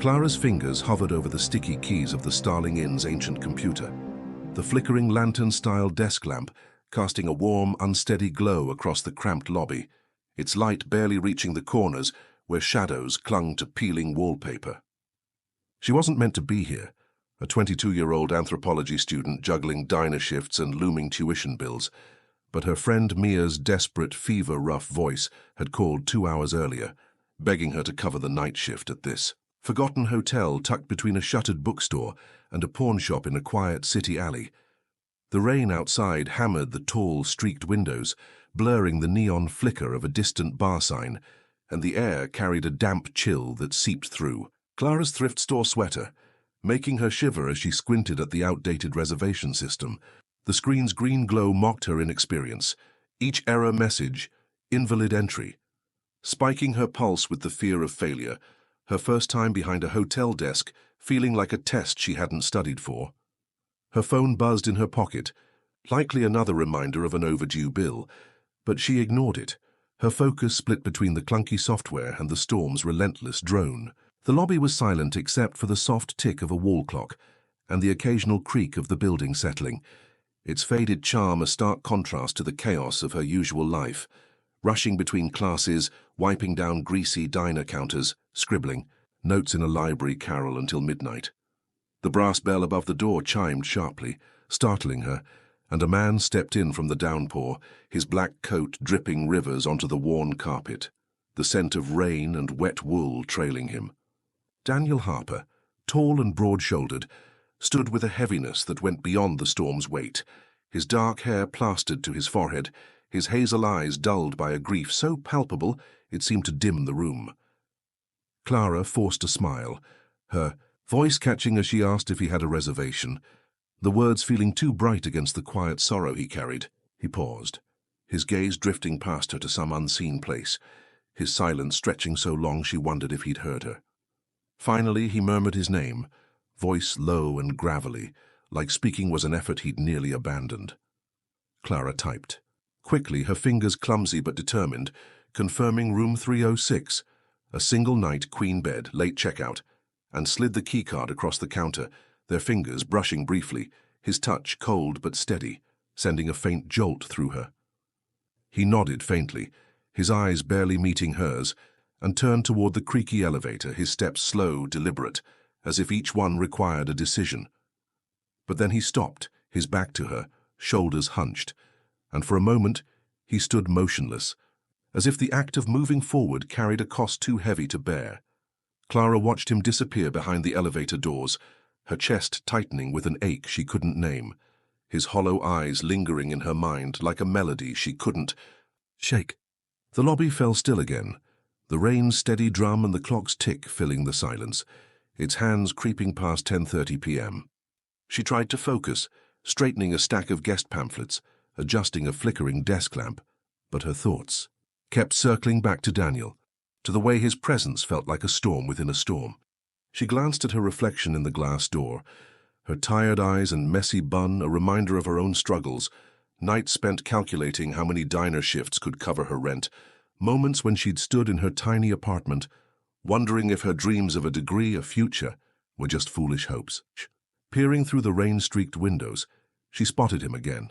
Clara's fingers hovered over the sticky keys of the Starling Inn's ancient computer, the flickering lantern-style desk lamp casting a warm, unsteady glow across the cramped lobby, its light barely reaching the corners where shadows clung to peeling wallpaper. She wasn't meant to be here, a 22-year-old anthropology student juggling diner shifts and looming tuition bills, but her friend Mia's desperate, fever-rough voice had called 2 hours earlier, begging her to cover the night shift at this forgotten hotel tucked between a shuttered bookstore and a pawn shop in a quiet city alley. The rain outside hammered the tall, streaked windows, blurring the neon flicker of a distant bar sign, and the air carried a damp chill that seeped through. Clara's thrift store sweater, making her shiver as she squinted at the outdated reservation system. The screen's green glow mocked her inexperience. Each error message, invalid entry. Spiking her pulse with the fear of failure, her first time behind a hotel desk, feeling like a test she hadn't studied for. Her phone buzzed in her pocket, likely another reminder of an overdue bill, but she ignored it, her focus split between the clunky software and the storm's relentless drone. The lobby was silent except for the soft tick of a wall clock and the occasional creak of the building settling, its faded charm a stark contrast to the chaos of her usual life, rushing between classes, wiping down greasy diner counters, scribbling, notes in a library carol until midnight. The brass bell above the door chimed sharply, startling her, and a man stepped in from the downpour, his black coat dripping rivers onto the worn carpet, the scent of rain and wet wool trailing him. Daniel Harper, tall and broad-shouldered, stood with a heaviness that went beyond the storm's weight, his dark hair plastered to his forehead, his hazel eyes dulled by a grief so palpable it seemed to dim the room. Clara forced a smile, her voice catching as she asked if he had a reservation, the words feeling too bright against the quiet sorrow he carried. He paused, his gaze drifting past her to some unseen place, his silence stretching so long she wondered if he'd heard her. Finally, he murmured his name, voice low and gravelly, like speaking was an effort he'd nearly abandoned. Clara typed. Quickly, her fingers clumsy but determined, confirming room 306, a single-night queen bed, late checkout, and slid the keycard across the counter, their fingers brushing briefly, his touch cold but steady, sending a faint jolt through her. He nodded faintly, his eyes barely meeting hers, and turned toward the creaky elevator, his steps slow, deliberate, as if each one required a decision. But then he stopped, his back to her, shoulders hunched, and for a moment he stood motionless, as if the act of moving forward carried a cost too heavy to bear. Clara watched him disappear behind the elevator doors, her chest tightening with an ache she couldn't name, his hollow eyes lingering in her mind like a melody she couldn't shake. The lobby fell still again, the rain's steady drum and the clock's tick filling the silence, its hands creeping past 10:30 p.m. She tried to focus, straightening a stack of guest pamphlets, adjusting a flickering desk lamp, but her thoughts kept circling back to Daniel, to the way his presence felt like a storm within a storm. She glanced at her reflection in the glass door, her tired eyes and messy bun a reminder of her own struggles, nights spent calculating how many diner shifts could cover her rent, moments when she'd stood in her tiny apartment, wondering if her dreams of a degree, a future, were just foolish hopes. Peering through the rain-streaked windows, she spotted him again.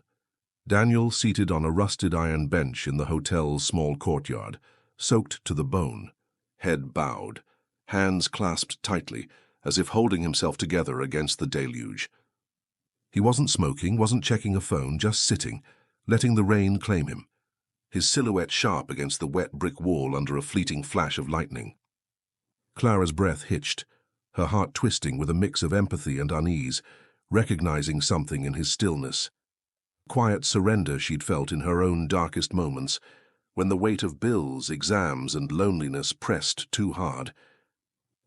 Daniel seated on a rusted iron bench in the hotel's small courtyard, soaked to the bone, head bowed, hands clasped tightly, as if holding himself together against the deluge. He wasn't smoking, wasn't checking a phone, just sitting, letting the rain claim him, his silhouette sharp against the wet brick wall under a fleeting flash of lightning. Clara's breath hitched, her heart twisting with a mix of empathy and unease, recognizing something in his stillness. Quiet surrender she'd felt in her own darkest moments, when the weight of bills, exams, and loneliness pressed too hard.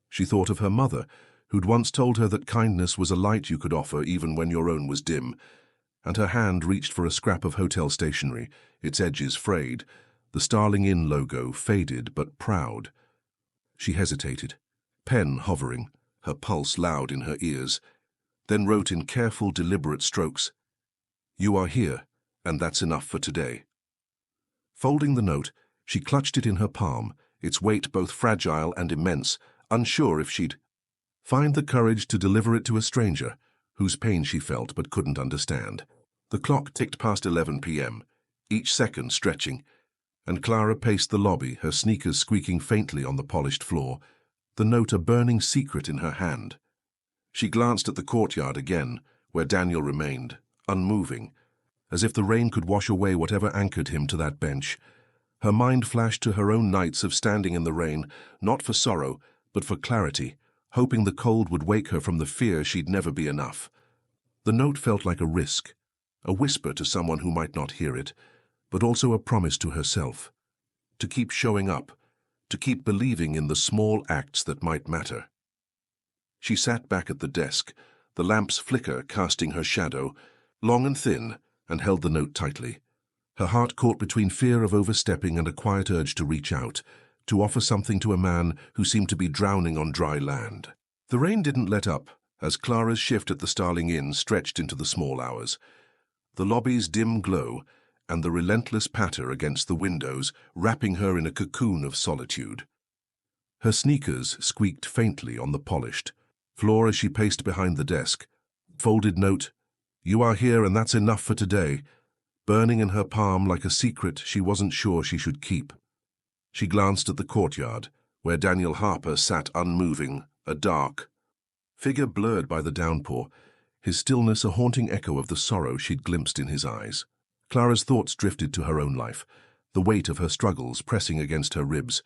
She thought of her mother, who'd once told her that kindness was a light you could offer even when your own was dim, and her hand reached for a scrap of hotel stationery, its edges frayed, the Starling Inn logo faded but proud. She hesitated, pen hovering, her pulse loud in her ears, then wrote in careful, deliberate strokes, "You are here, and that's enough for today." Folding the note, she clutched it in her palm, its weight both fragile and immense, unsure if she'd Find the courage to deliver it to a stranger, whose pain she felt but couldn't understand. The clock ticked past 11 p.m., each second stretching, and Clara paced the lobby, her sneakers squeaking faintly on the polished floor, the note a burning secret in her hand. She glanced at the courtyard again, where Daniel remained, unmoving, as if the rain could wash away whatever anchored him to that bench. Her mind flashed to her own nights of standing in the rain, not for sorrow, but for clarity, hoping the cold would wake her from the fear she'd never be enough. The note felt like a risk, a whisper to someone who might not hear it, but also a promise to herself. To keep showing up, to keep believing in the small acts that might matter. She sat back at the desk, the lamp's flicker casting her shadow, long and thin, and held the note tightly. Her heart caught between fear of overstepping and a quiet urge to reach out, to offer something to a man who seemed to be drowning on dry land. The rain didn't let up, as Clara's shift at the Starling Inn stretched into the small hours. The lobby's dim glow, and the relentless patter against the windows, wrapping her in a cocoon of solitude. Her sneakers squeaked faintly on the polished floor as she paced behind the desk. Folded note, "You are here and that's enough for today," burning in her palm like a secret she wasn't sure she should keep. She glanced at the courtyard, where Daniel Harper sat unmoving, a dark figure blurred by the downpour, his stillness a haunting echo of the sorrow she'd glimpsed in his eyes. Clara's thoughts drifted to her own life, the weight of her struggles pressing against her ribs,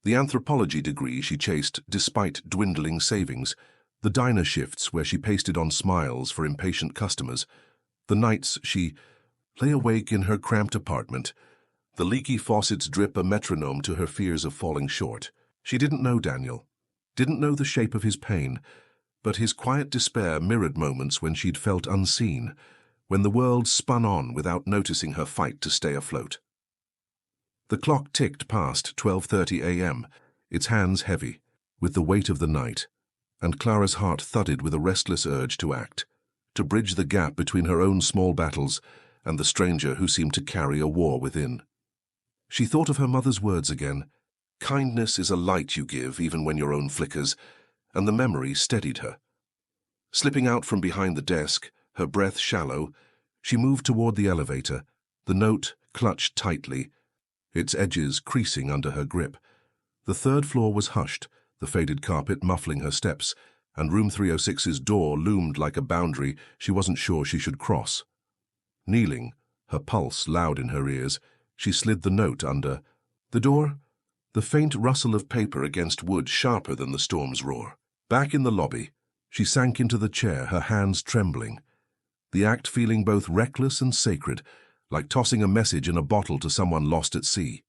the anthropology degree she chased despite dwindling savings, the diner shifts where she pasted on smiles for impatient customers, the nights she lay awake in her cramped apartment, the leaky faucets drip a metronome to her fears of falling short. She didn't know Daniel, didn't know the shape of his pain, but his quiet despair mirrored moments when she'd felt unseen, when the world spun on without noticing her fight to stay afloat. The clock ticked past 12:30 a.m., its hands heavy, with the weight of the night, and Clara's heart thudded with a restless urge to act, to bridge the gap between her own small battles and the stranger who seemed to carry a war within. She thought of her mother's words again, "Kindness is a light you give even when your own flickers," and the memory steadied her. Slipping out from behind the desk, her breath shallow, she moved toward the elevator, the note clutched tightly, its edges creasing under her grip. The third floor was hushed, the faded carpet muffling her steps, and room 306's door loomed like a boundary she wasn't sure she should cross. Kneeling, her pulse loud in her ears, she slid the note under the door, the faint rustle of paper against wood sharper than the storm's roar. Back in the lobby, she sank into the chair, her hands trembling, the act feeling both reckless and sacred, like tossing a message in a bottle to someone lost at sea.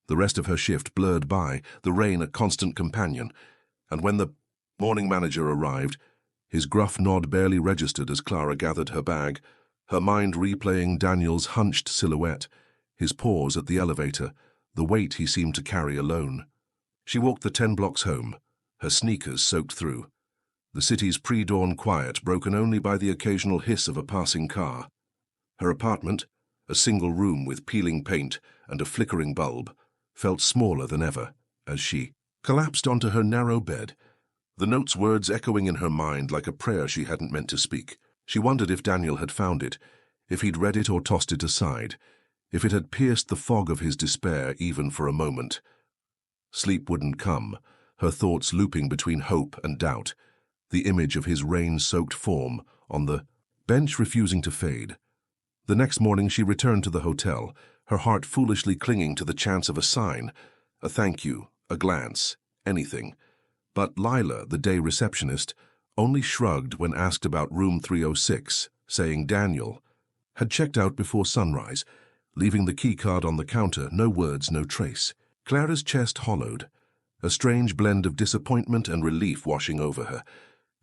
The rest of her shift blurred by, the rain a constant companion, and when the morning manager arrived, his gruff nod barely registered as Clara gathered her bag, her mind replaying Daniel's hunched silhouette, his pause at the elevator, the weight he seemed to carry alone. She walked the 10 blocks home, her sneakers soaked through, the city's pre-dawn quiet broken only by the occasional hiss of a passing car. Her apartment, a single room with peeling paint and a flickering bulb, felt smaller than ever as she collapsed onto her narrow bed, the note's words echoing in her mind like a prayer she hadn't meant to speak. She wondered if Daniel had found it, if he'd read it or tossed it aside, if it had pierced the fog of his despair even for a moment. Sleep wouldn't come, her thoughts looping between hope and doubt, the image of his rain-soaked form on the bench refusing to fade. The next morning she returned to the hotel, her heart foolishly clinging to the chance of a sign, a thank you, a glance, anything. But Lila, the day receptionist, only shrugged when asked about room 306, saying Daniel had checked out before sunrise, leaving the keycard on the counter, no words, no trace. Clara's chest hollowed, a strange blend of disappointment and relief washing over her,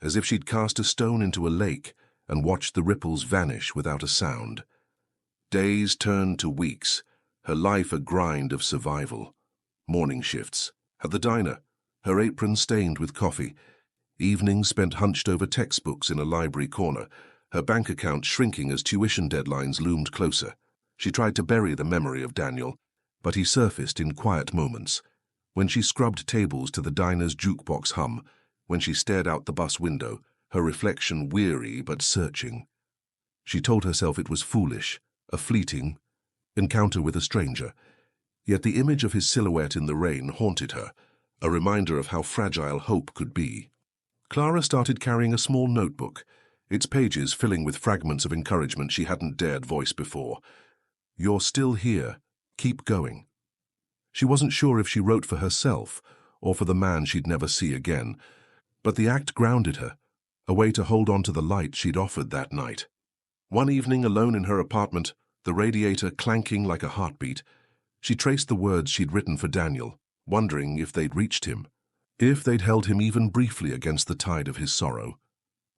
as if she'd cast a stone into a lake and watched the ripples vanish without a sound. Days turned to weeks, her life a grind of survival. Morning shifts, at the diner, her apron stained with coffee, evenings spent hunched over textbooks in a library corner, her bank account shrinking as tuition deadlines loomed closer. She tried to bury the memory of Daniel, but he surfaced in quiet moments, when she scrubbed tables to the diner's jukebox hum, when she stared out the bus window, her reflection weary but searching. She told herself it was foolish, a fleeting encounter with a stranger, yet the image of his silhouette in the rain haunted her, a reminder of how fragile hope could be. Clara started carrying a small notebook, its pages filling with fragments of encouragement she hadn't dared voice before. "You're still here. Keep going." She wasn't sure if she wrote for herself or for the man she'd never see again, but the act grounded her, a way to hold on to the light she'd offered that night. One evening, alone in her apartment, the radiator clanking like a heartbeat, she traced the words she'd written for Daniel, wondering if they'd reached him, if they'd held him even briefly against the tide of his sorrow.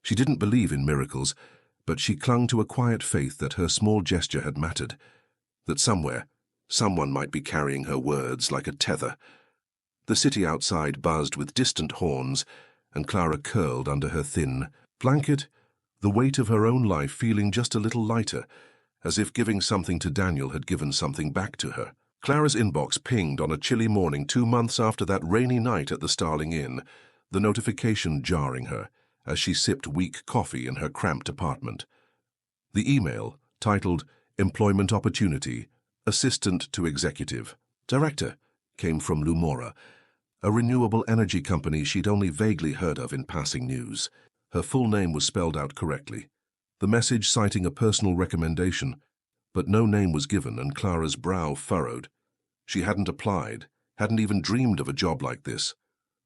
She didn't believe in miracles, but she clung to a quiet faith that her small gesture had mattered, that somewhere, someone might be carrying her words like a tether. The city outside buzzed with distant horns, and Clara curled under her thin blanket, the weight of her own life feeling just a little lighter, as if giving something to Daniel had given something back to her. Clara's inbox pinged on a chilly morning 2 months after that rainy night at the Starling Inn, the notification jarring her as she sipped weak coffee in her cramped apartment. The email, titled Employment Opportunity, Assistant to Executive Director, came from Lumora, a renewable energy company she'd only vaguely heard of in passing news. Her full name was spelled out correctly, the message citing a personal recommendation, but no name was given, and Clara's brow furrowed. She hadn't applied, hadn't even dreamed of a job like this,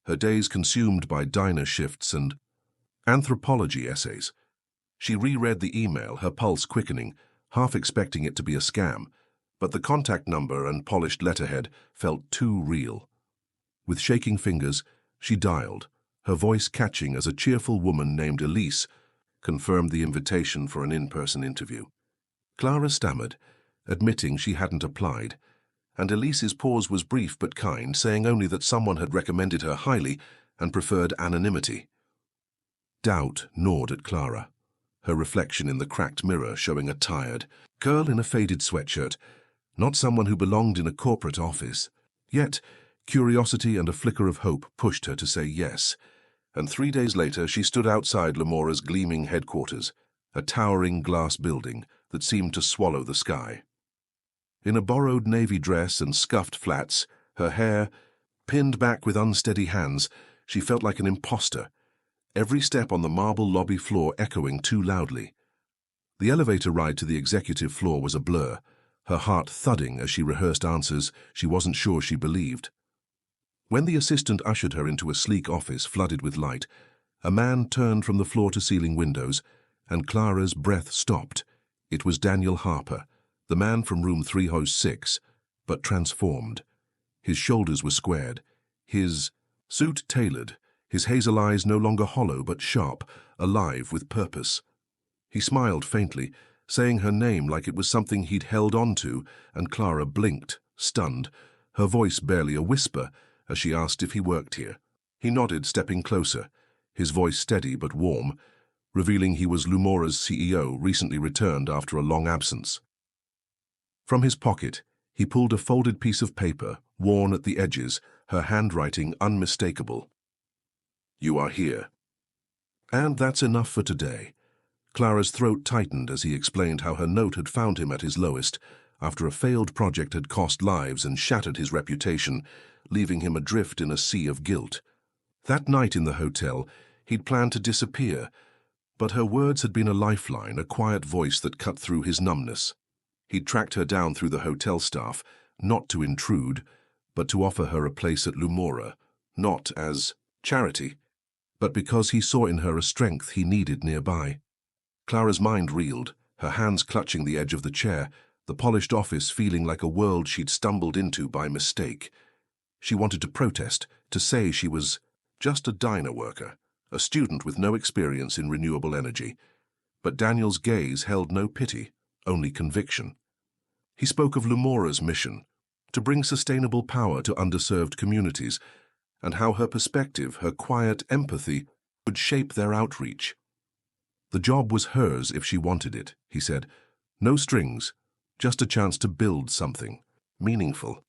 her days consumed by diner shifts and anthropology essays. She reread the email, her pulse quickening, half expecting it to be a scam, but the contact number and polished letterhead felt too real. With shaking fingers, she dialed, her voice catching as a cheerful woman named Elise confirmed the invitation for an in-person interview. Clara stammered, admitting she hadn't applied, and Elise's pause was brief but kind, saying only that someone had recommended her highly and preferred anonymity. Doubt gnawed at Clara, her reflection in the cracked mirror showing a tired girl in a faded sweatshirt, not someone who belonged in a corporate office. Yet, curiosity and a flicker of hope pushed her to say yes, and 3 days later she stood outside Lumora's gleaming headquarters, a towering glass building that seemed to swallow the sky. In a borrowed navy dress and scuffed flats, her hair pinned back with unsteady hands, she felt like an imposter, every step on the marble lobby floor echoing too loudly. The elevator ride to the executive floor was a blur, her heart thudding as she rehearsed answers she wasn't sure she believed. When the assistant ushered her into a sleek office flooded with light, a man turned from the floor-to-ceiling windows, and Clara's breath stopped. It was Daniel Harper, the man from room 306, but transformed. His shoulders were squared, his suit tailored, his hazel eyes no longer hollow but sharp, alive with purpose. He smiled faintly, saying her name like it was something he'd held on to, and Clara blinked, stunned, her voice barely a whisper, as she asked if he worked here. He nodded, stepping closer, his voice steady but warm, revealing he was Lumora's CEO, recently returned after a long absence. From his pocket, he pulled a folded piece of paper, worn at the edges, her handwriting unmistakable. "You are here." "And that's enough for today." Clara's throat tightened as he explained how her note had found him at his lowest, after a failed project had cost lives and shattered his reputation, leaving him adrift in a sea of guilt. That night in the hotel, he'd planned to disappear, but her words had been a lifeline, a quiet voice that cut through his numbness. He'd tracked her down through the hotel staff, not to intrude, but to offer her a place at Lumora, not as charity, but because he saw in her a strength he needed nearby. Clara's mind reeled, her hands clutching the edge of the chair, the polished office feeling like a world she'd stumbled into by mistake. She wanted to protest, to say she was just a diner worker, a student with no experience in renewable energy. But Daniel's gaze held no pity, only conviction. He spoke of Lumora's mission, to bring sustainable power to underserved communities, and how her perspective, her quiet empathy, would shape their outreach. The job was hers if she wanted it, he said. No strings, just a chance to build something meaningful.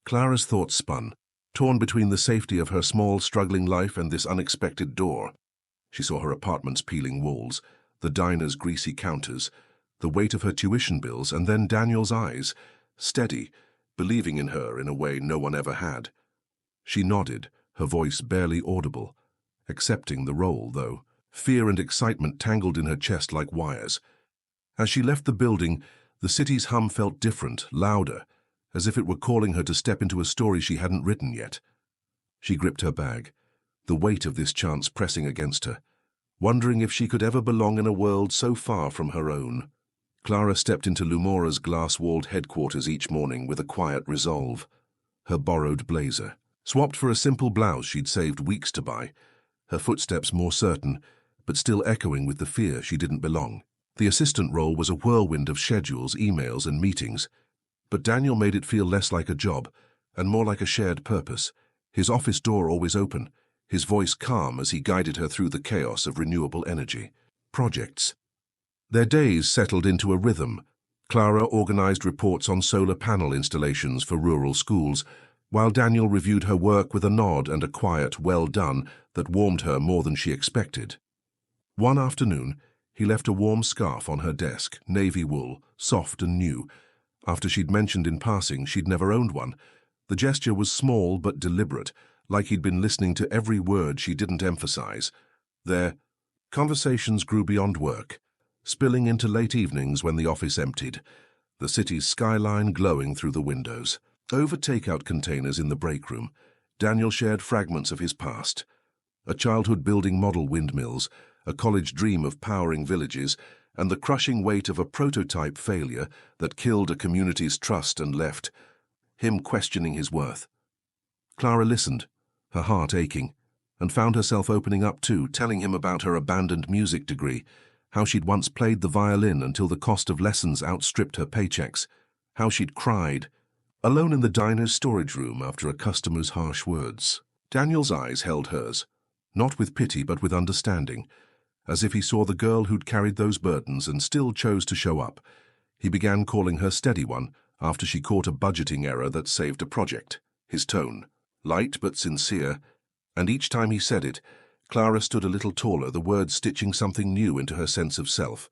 Clara's thoughts spun. torn between the safety of her small, struggling life and this unexpected door. She saw her apartment's peeling walls, the diner's greasy counters, the weight of her tuition bills, and then Daniel's eyes, steady, believing in her in a way no one ever had. She nodded, her voice barely audible, accepting the role, though. Fear and excitement tangled in her chest like wires. As she left the building, the city's hum felt different, louder, as if it were calling her to step into a story she hadn't written yet. She gripped her bag, the weight of this chance pressing against her, wondering if she could ever belong in a world so far from her own. Clara stepped into Lumora's glass-walled headquarters each morning with a quiet resolve. Her borrowed blazer, swapped for a simple blouse she'd saved weeks to buy, her footsteps more certain, but still echoing with the fear she didn't belong. The assistant role was a whirlwind of schedules, emails, and meetings, but Daniel made it feel less like a job and more like a shared purpose, his office door always open, his voice calm as he guided her through the chaos of renewable energy. Projects. Their days settled into a rhythm. Clara organized reports on solar panel installations for rural schools, while Daniel reviewed her work with a nod and a quiet, well done, that warmed her more than she expected. One afternoon, he left a warm scarf on her desk, navy wool, soft and new. After she'd mentioned in passing she'd never owned one, the gesture was small but deliberate, like he'd been listening to every word she didn't emphasize. Their conversations grew beyond work, spilling into late evenings when the office emptied, the city's skyline glowing through the windows. Over takeout containers in the break room, Daniel shared fragments of his past. A childhood building model windmills, a college dream of powering villages, and the crushing weight of a prototype failure that killed a community's trust and left him questioning his worth. Clara listened, her heart aching, and found herself opening up too, telling him about her abandoned music degree, how she'd once played the violin until the cost of lessons outstripped her paychecks, how she'd cried, alone in the diner's storage room after a customer's harsh words. Daniel's eyes held hers, not with pity but with understanding, as if he saw the girl who'd carried those burdens and still chose to show up. He began calling her Steady One after she caught a budgeting error that saved a project. His tone, light but sincere, and each time he said it, Clara stood a little taller, the words stitching something new into her sense of self.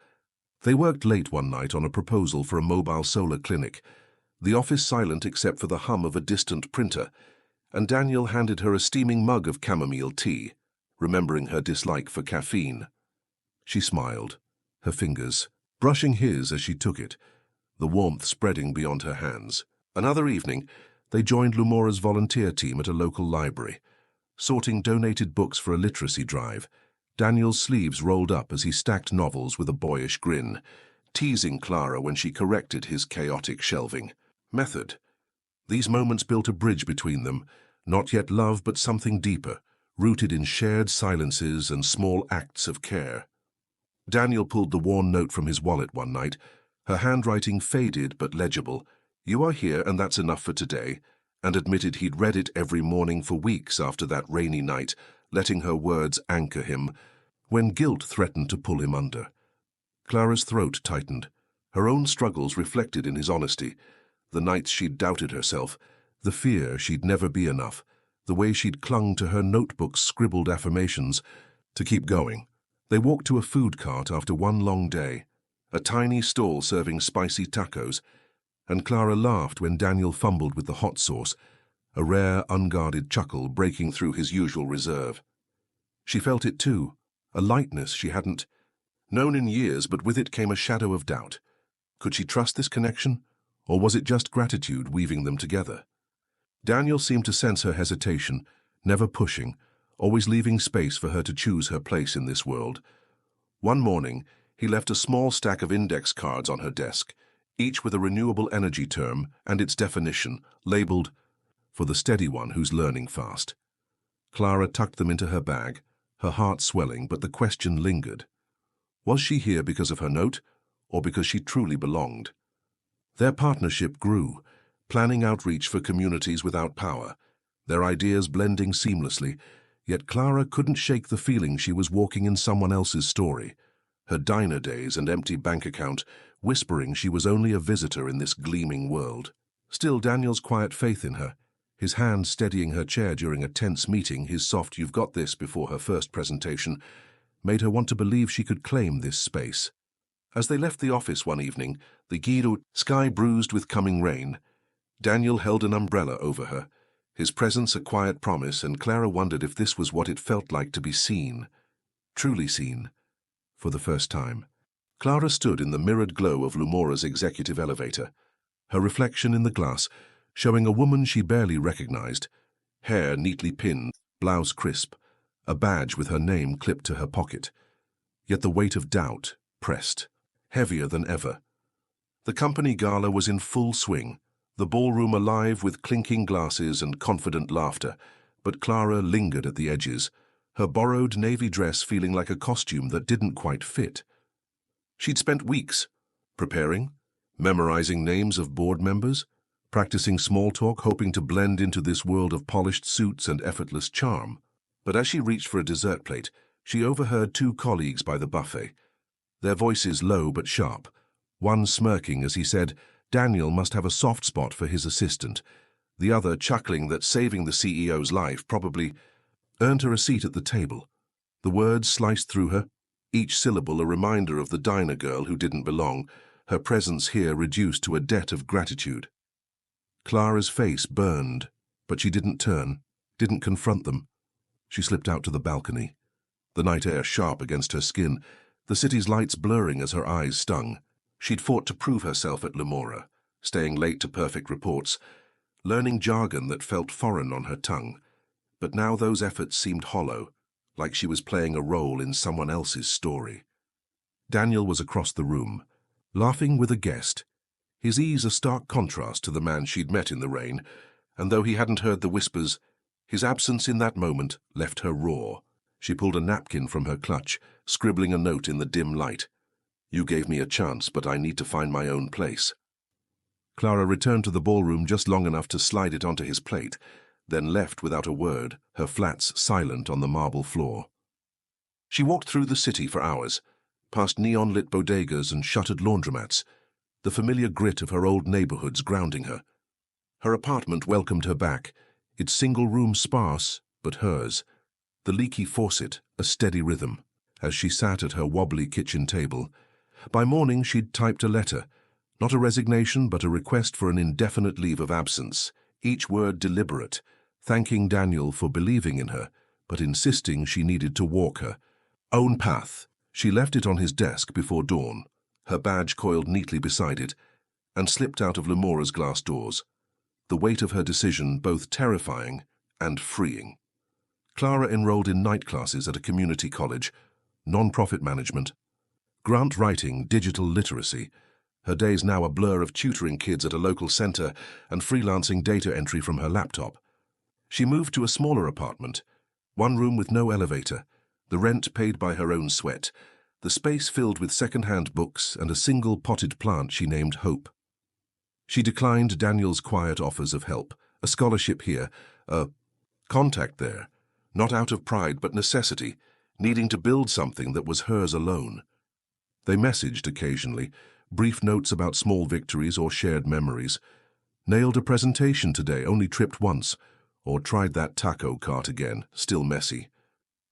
They worked late one night on a proposal for a mobile solar clinic, the office silent except for the hum of a distant printer, and Daniel handed her a steaming mug of chamomile tea, remembering her dislike for caffeine. She smiled, her fingers brushing his as she took it, the warmth spreading beyond her hands. Another evening, they joined Lumora's volunteer team at a local library, sorting donated books for a literacy drive. Daniel's sleeves rolled up as he stacked novels with a boyish grin, teasing Clara when she corrected his chaotic shelving. Method. These moments built a bridge between them, not yet love but something deeper, rooted in shared silences and small acts of care. Daniel pulled the worn note from his wallet one night, her handwriting faded but legible. "You are here and that's enough for today," and admitted he'd read it every morning for weeks after that rainy night, letting her words anchor him, when guilt threatened to pull him under. Clara's throat tightened, her own struggles reflected in his honesty, the nights she'd doubted herself, the fear she'd never be enough, the way she'd clung to her notebook's scribbled affirmations to keep going. They walked to a food cart after one long day, a tiny stall serving spicy tacos, and Clara laughed when Daniel fumbled with the hot sauce, a rare, unguarded chuckle breaking through his usual reserve. She felt it too, a lightness she hadn't known in years, but with it came a shadow of doubt. Could she trust this connection, or was it just gratitude weaving them together? Daniel seemed to sense her hesitation, never pushing, always leaving space for her to choose her place in this world. One morning, he left a small stack of index cards on her desk, each with a renewable energy term and its definition, labeled, "For the steady one who's learning fast." Clara tucked them into her bag, her heart swelling, but the question lingered. Was she here because of her note, or because she truly belonged? Their partnership grew, planning outreach for communities without power, their ideas blending seamlessly, yet Clara couldn't shake the feeling she was walking in someone else's story, her diner days and empty bank account whispering she was only a visitor in this gleaming world. Still, Daniel's quiet faith in her, his hand steadying her chair during a tense meeting, his soft "you've got this" before her first presentation, made her want to believe she could claim this space. As they left the office one evening, the Giro sky bruised with coming rain, Daniel held an umbrella over her, his presence a quiet promise, and Clara wondered if this was what it felt like to be seen, truly seen, for the first time. Clara stood in the mirrored glow of Lumora's executive elevator, her reflection in the glass showing a woman she barely recognized, hair neatly pinned, blouse crisp, a badge with her name clipped to her pocket. Yet the weight of doubt pressed, heavier than ever. The company gala was in full swing, the ballroom alive with clinking glasses and confident laughter, but Clara lingered at the edges, her borrowed navy dress feeling like a costume that didn't quite fit. She'd spent weeks preparing, memorizing names of board members, practicing small talk, hoping to blend into this world of polished suits and effortless charm. But as she reached for a dessert plate, she overheard two colleagues by the buffet, their voices low but sharp, one smirking as he said Daniel must have a soft spot for his assistant, the other chuckling that saving the CEO's life probably earned her a seat at the table. The words sliced through her, each syllable a reminder of the diner girl who didn't belong, her presence here reduced to a debt of gratitude. Clara's face burned, but she didn't turn, didn't confront them. She slipped out to the balcony, the night air sharp against her skin, the city's lights blurring as her eyes stung. She'd fought to prove herself at Lumora, staying late to perfect reports, learning jargon that felt foreign on her tongue. But now those efforts seemed hollow, like she was playing a role in someone else's story. Daniel was across the room, laughing with a guest, his ease a stark contrast to the man she'd met in the rain, and though he hadn't heard the whispers, his absence in that moment left her raw. She pulled a napkin from her clutch, scribbling a note in the dim light. "You gave me a chance, but I need to find my own place." Clara returned to the ballroom just long enough to slide it onto his plate, then left without a word, her flats silent on the marble floor. She walked through the city for hours, past neon-lit bodegas and shuttered laundromats, the familiar grit of her old neighborhoods grounding her. Her apartment welcomed her back, its single room sparse, but hers, the leaky faucet a steady rhythm, as she sat at her wobbly kitchen table. By morning she'd typed a letter, not a resignation but a request for an indefinite leave of absence, each word deliberate, thanking Daniel for believing in her, but insisting she needed to walk her own path. She left it on his desk before dawn, her badge coiled neatly beside it, and slipped out of Lumora's glass doors, the weight of her decision both terrifying and freeing. Clara enrolled in night classes at a community college, non-profit management, grant writing, digital literacy, her days now a blur of tutoring kids at a local center and freelancing data entry from her laptop. She moved to a smaller apartment, one room with no elevator, the rent paid by her own sweat, the space filled with second-hand books and a single potted plant she named Hope. She declined Daniel's quiet offers of help, a scholarship here, a contact there, not out of pride but necessity, needing to build something that was hers alone. They messaged occasionally, brief notes about small victories or shared memories. Nailed a presentation today, only tripped once, or tried that taco cart again, still messy.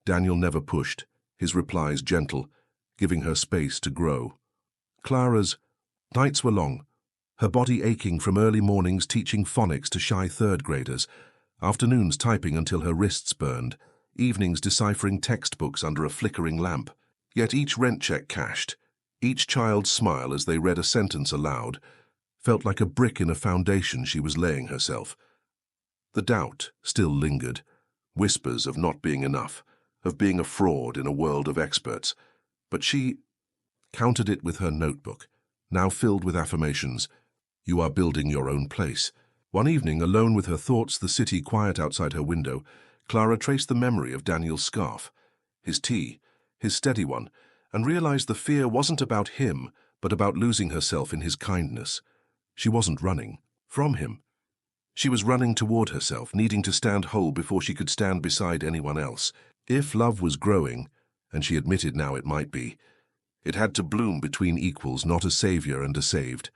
Daniel never pushed, his replies gentle, giving her space to grow. Clara's nights were long, her body aching from early mornings teaching phonics to shy third graders, afternoons typing until her wrists burned, evenings deciphering textbooks under a flickering lamp. Yet each rent check cashed, each child's smile as they read a sentence aloud, felt like a brick in a foundation she was laying herself. The doubt still lingered, whispers of not being enough, of being a fraud in a world of experts. But she countered it with her notebook, now filled with affirmations. You are building your own place. One evening, alone with her thoughts, the city quiet outside her window, Clara traced the memory of Daniel's scarf, his tea, his steady one, and realized the fear wasn't about him, but about losing herself in his kindness. She wasn't running from him. She was running toward herself, needing to stand whole before she could stand beside anyone else. If love was growing, and she admitted now it might be, it had to bloom between equals, not a savior and a saved.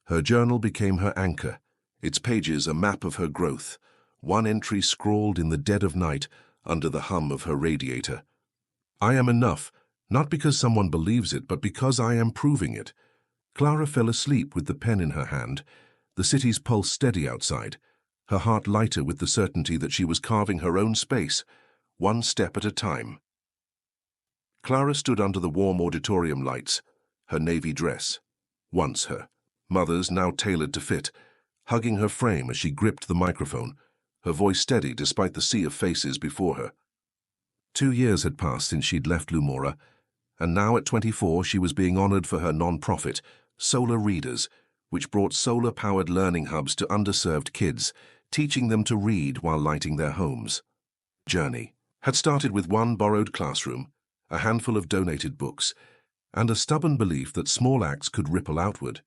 Her journal became her anchor, its pages a map of her growth, One entry scrawled in the dead of night under the hum of her radiator. "I am enough, not because someone believes it, but because I am proving it." Clara fell asleep with the pen in her hand, the city's pulse steady outside, her heart lighter with the certainty that she was carving her own space, one step at a time. Clara stood under the warm auditorium lights, her navy dress, once her mother's, now tailored to fit, hugging her frame as she gripped the microphone, her voice steady despite the sea of faces before her. 2 years had passed since she'd left Lumora, and now at 24 she was being honored for her non-profit, Solar Readers, which brought solar-powered learning hubs to underserved kids, teaching them to read while lighting their homes. Journey had started with one borrowed classroom, a handful of donated books, and a stubborn belief that small acts could ripple outward.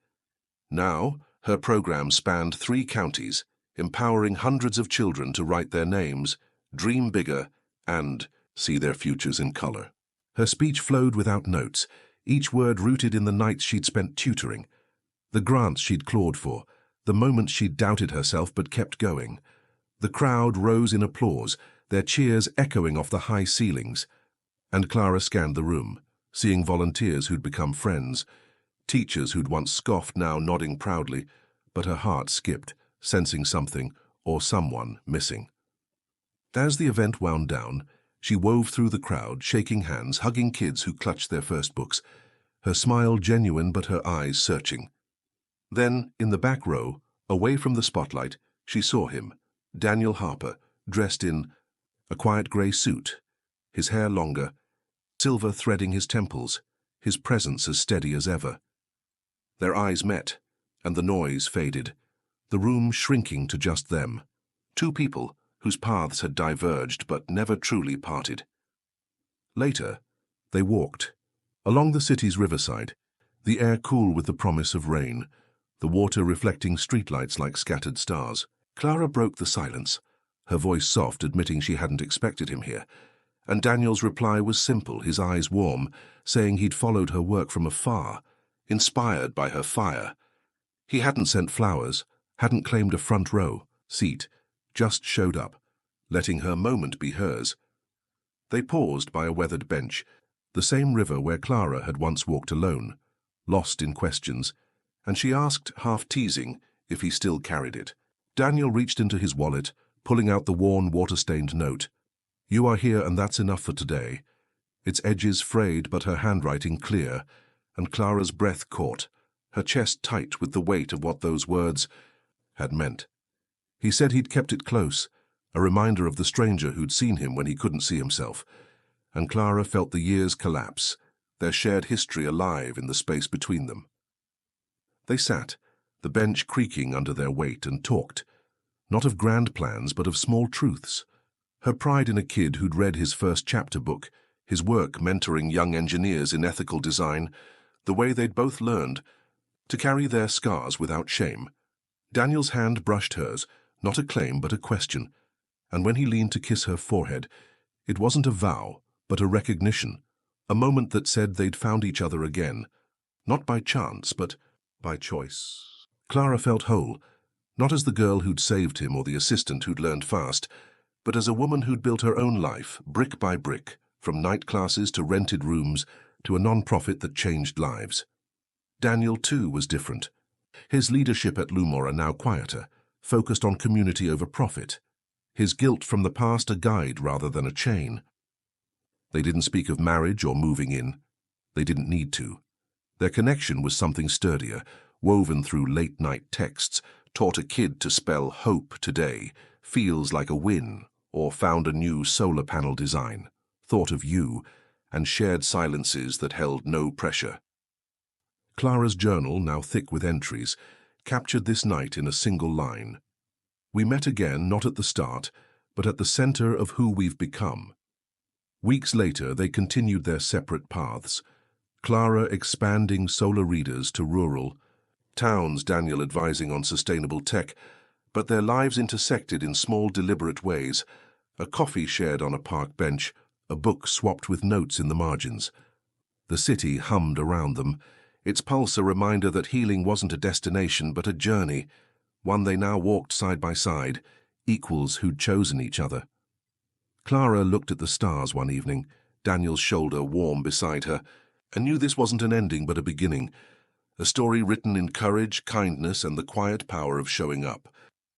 Now, her program spanned 3 counties, empowering hundreds of children to write their names, dream bigger, and see their futures in color. Her speech flowed without notes, each word rooted in the nights she'd spent tutoring, the grants she'd clawed for, the moments she'd doubted herself but kept going. The crowd rose in applause, their cheers echoing off the high ceilings. And Clara scanned the room, seeing volunteers who'd become friends, teachers who'd once scoffed now nodding proudly, but her heart skipped, sensing something or someone missing. As the event wound down, she wove through the crowd, shaking hands, hugging kids who clutched their first books, her smile genuine but her eyes searching. Then, in the back row, away from the spotlight, she saw him, Daniel Harper, dressed in a quiet grey suit, his hair longer, silver threading his temples, his presence as steady as ever. Their eyes met, and the noise faded, the room shrinking to just them, 2 people whose paths had diverged but never truly parted. Later, they walked, along the city's riverside, the air cool with the promise of rain, the water reflecting streetlights like scattered stars. Clara broke the silence, her voice soft, admitting she hadn't expected him here, and Daniel's reply was simple, his eyes warm, saying he'd followed her work from afar, inspired by her fire. He hadn't sent flowers, hadn't claimed a front row seat, just showed up, letting her moment be hers. They paused by a weathered bench, the same river where Clara had once walked alone, lost in questions, and she asked, half teasing, if he still carried it. Daniel reached into his wallet, pulling out the worn, water-stained note. "You are here, and that's enough for today." Its edges frayed, but her handwriting clear, and Clara's breath caught, her chest tight with the weight of what those words had meant. He said he'd kept it close, a reminder of the stranger who'd seen him when he couldn't see himself, and Clara felt the years collapse, their shared history alive in the space between them. They sat, the bench creaking under their weight, and talked, not of grand plans but of small truths. Her pride in a kid who'd read his first chapter book, his work mentoring young engineers in ethical design, the way they'd both learned to carry their scars without shame. Daniel's hand brushed hers, not a claim but a question, and when he leaned to kiss her forehead, it wasn't a vow, but a recognition, a moment that said they'd found each other again, not by chance, but by choice. Clara felt whole, not as the girl who'd saved him or the assistant who'd learned fast, but as a woman who'd built her own life, brick by brick, from night classes to rented rooms to a non-profit that changed lives. Daniel, too, was different. His leadership at Lumora now quieter, focused on community over profit. His guilt from the past a guide rather than a chain. They didn't speak of marriage or moving in. They didn't need to. Their connection was something sturdier, woven through late-night texts, taught a kid to spell hope today, feels like a win, or found a new solar panel design, thought of you, and shared silences that held no pressure. Clara's journal, now thick with entries, captured this night in a single line. "We met again, not at the start, but at the center of who we've become." Weeks later, they continued their separate paths, Clara expanding Solar Readers to rural towns, Daniel advising on sustainable tech, but their lives intersected in small, deliberate ways, a coffee shared on a park bench, a book swapped with notes in the margins. The city hummed around them, its pulse a reminder that healing wasn't a destination but a journey, one they now walked side by side, equals who'd chosen each other. Clara looked at the stars one evening, Daniel's shoulder warm beside her, and knew this wasn't an ending but a beginning, a story written in courage, kindness, and the quiet power of showing up.